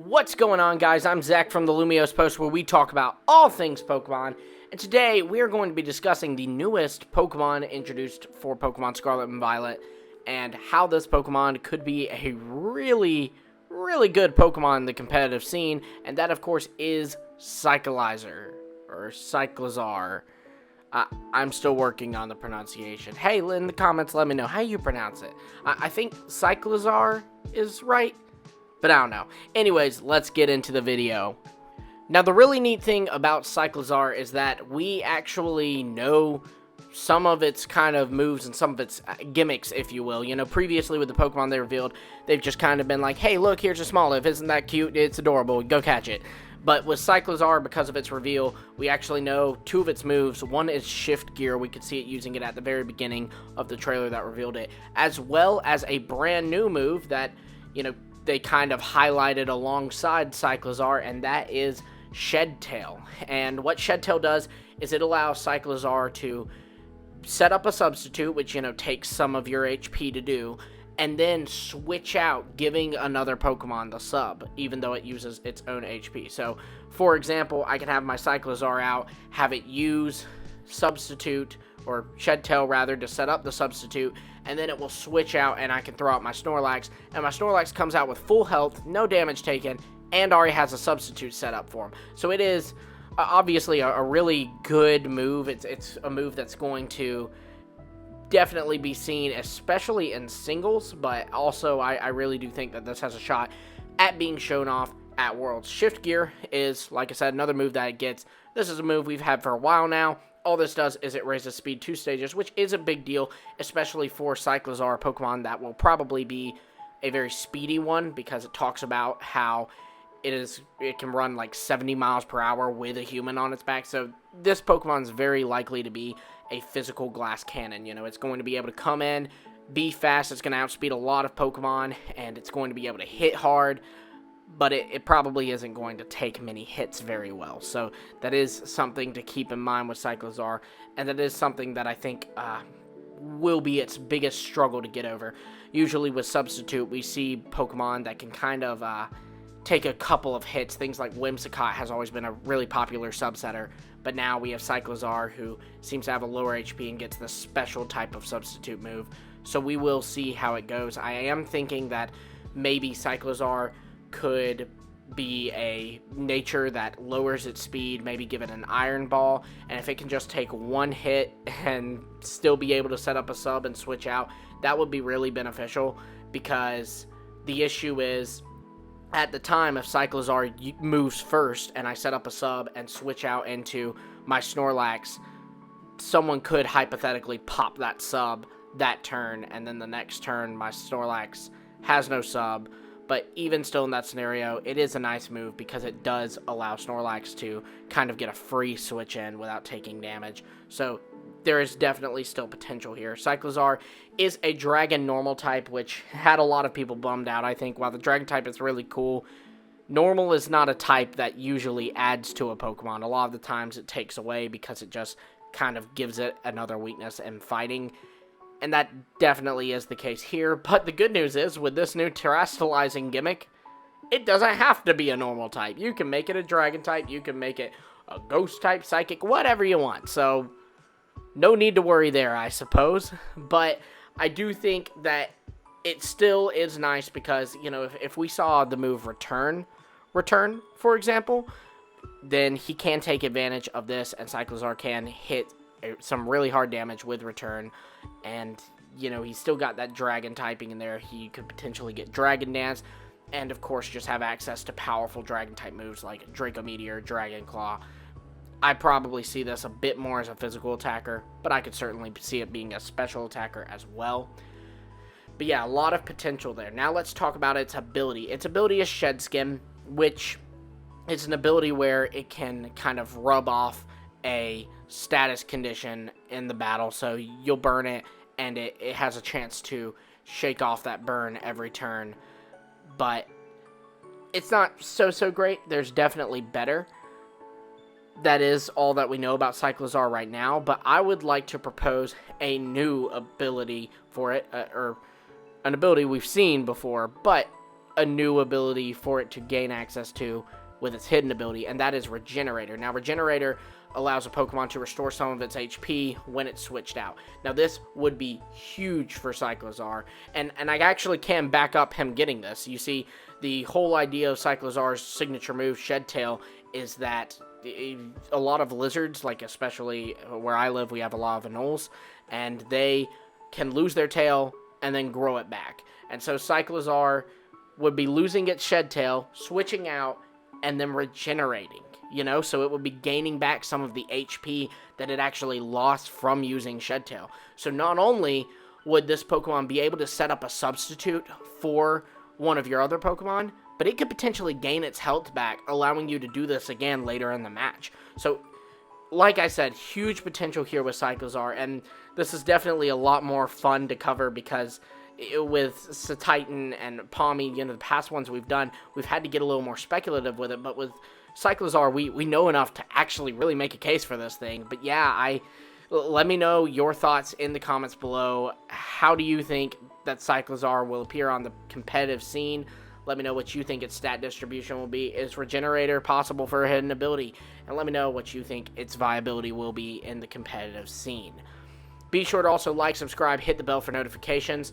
What's going on, guys? I'm Zach from the Lumios Post, where we talk about all things Pokemon, and today we are going to be discussing the newest Pokemon introduced for Pokemon Scarlet and Violet, and how this Pokemon could be a really good Pokemon in the competitive scene, and that, of course, is Cyclizar, or Cyclizar. I'm still working on the pronunciation. Hey, in the comments, let me know how you pronounce it. I think Cyclizar is right, but I don't know. Anyways, let's get into the video. Now, the really neat thing about Cyclizar is that we actually know some of its kind of moves and some of its gimmicks, if you will. You know, previously with the Pokemon they revealed, they've just kind of been like, hey, look, here's a Smoliv. Isn't that cute? It's adorable. Go catch it. But with Cyclizar, because of its reveal, we actually know two of its moves. One is Shift Gear. We could see it using it at the very beginning of the trailer that revealed it, as well as a brand new move that, you know, they kind of highlighted alongside Cyclizar, and that is Shed Tail. And what Shed Tail does is it allows Cyclizar to set up a substitute, which, you know, takes some of your HP to do, and then switch out, giving another Pokemon the sub, even though it uses its own HP. So, for example, I can have my Cyclizar out, have it use substitute, or Shed Tail rather, to set up the substitute, and then it will switch out, and I can throw out my Snorlax, and my Snorlax comes out with full health, no damage taken, and already has a substitute set up for him. So it is obviously a really good move. It's a move that's going to definitely be seen, especially in singles, but also I really do think that this has a shot at being shown off at Worlds. Shift Gear is, like I said, another move that it gets. This is a move we've had for a while now. All this does is it raises speed 2 stages, which is a big deal, especially for Cyclizar, a Pokemon that will probably be a very speedy one, because it talks about how it can run like 70 miles per hour with a human on its back. So this Pokemon is very likely to be a physical glass cannon. You know, it's going to be able to come in, be fast, it's going to outspeed a lot of Pokemon, and it's going to be able to hit hard, but it probably isn't going to take many hits very well. So that is something to keep in mind with Cyclizar, and that is something that I think will be its biggest struggle to get over. Usually with Substitute, we see Pokemon that can kind of take a couple of hits. Things like Whimsicott has always been a really popular subsetter, but now we have Cyclizar, who seems to have a lower HP and gets the special type of substitute move. So we will see how it goes. I am thinking that maybe Cyclizar could be a nature that lowers its speed, maybe give it an Iron Ball, and if it can just take one hit and still be able to set up a sub and switch out, that would be really beneficial, because the issue is, at the time, if Cyclizar moves first and I set up a sub and switch out into my Snorlax, someone could hypothetically pop that sub that turn, and then the next turn my Snorlax has no sub. But even still in that scenario, it is a nice move because it does allow Snorlax to kind of get a free switch in without taking damage. So there is definitely still potential here. Cyclizar is a Dragon Normal type, which had a lot of people bummed out, I think. While the Dragon type is really cool, Normal is not a type that usually adds to a Pokemon. A lot of the times it takes away, because it just kind of gives it another weakness in fighting. And that definitely is the case here. But the good news is, with this new Terastalizing gimmick, it doesn't have to be a normal type. You can make it a Dragon type, you can make it a Ghost type, Psychic, whatever you want. So no need to worry there, I suppose. But I do think that it still is nice because, you know, if we saw the move Return, for example, then he can take advantage of this, and Cyclizar can hit some really hard damage with Return. And, you know, he's still got that Dragon typing in there. He could potentially get Dragon Dance, and of course just have access to powerful Dragon type moves like Draco Meteor, Dragon Claw. I probably see this a bit more as a physical attacker, but I could certainly see it being a special attacker as well. But yeah, a lot of potential there. Now let's talk about its ability. Its ability is Shed Skin, which is an ability where it can kind of rub off a status condition in the battle. So you'll burn it, and it has a chance to shake off that burn every turn. But it's not so great. There's definitely better. That is all that we know about Cyclizar right now, but I would like to propose a new ability for it, or an ability we've seen before, but a new ability for it to gain access to with its hidden ability, and that is Regenerator. Now, Regenerator allows a Pokemon to restore some of its HP when it's switched out. Now, this would be huge for Cyclizar, and I actually can back up him getting this. You see, the whole idea of Cyclizar's signature move, Shed Tail, is that a lot of lizards, like especially where I live, we have a lot of anoles, and they can lose their tail and then grow it back. And so Cyclizar would be losing its Shed Tail, switching out, and then regenerating, you know, so it would be gaining back some of the HP that it actually lost from using Shed Tail. So not only would this Pokemon be able to set up a substitute for one of your other Pokemon, but it could potentially gain its health back, allowing you to do this again later in the match. So, like I said, huge potential here with Cyclizar, and this is definitely a lot more fun to cover because with Titan and Palmy, you know, the past ones we've done, we've had to get a little more speculative with it, but with Cyclizar, we know enough to actually really make a case for this thing. But yeah, let me know your thoughts in the comments below. How do you think that Cyclizar will appear on the competitive scene? Let me know what you think its stat distribution will be. Is Regenerator possible for a hidden ability? And let me know what you think its viability will be in the competitive scene. Be sure to also like, subscribe, hit the bell for notifications.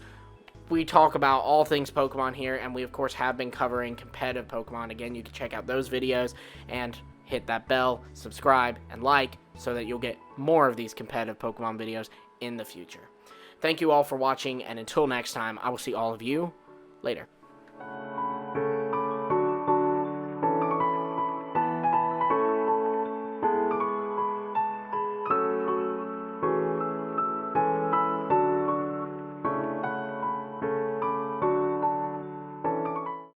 We talk about all things Pokemon here, and we, of course, have been covering competitive Pokemon. Again, you can check out those videos and hit that bell, subscribe, and like so that you'll get more of these competitive Pokemon videos in the future. Thank you all for watching, and until next time, I will see all of you later.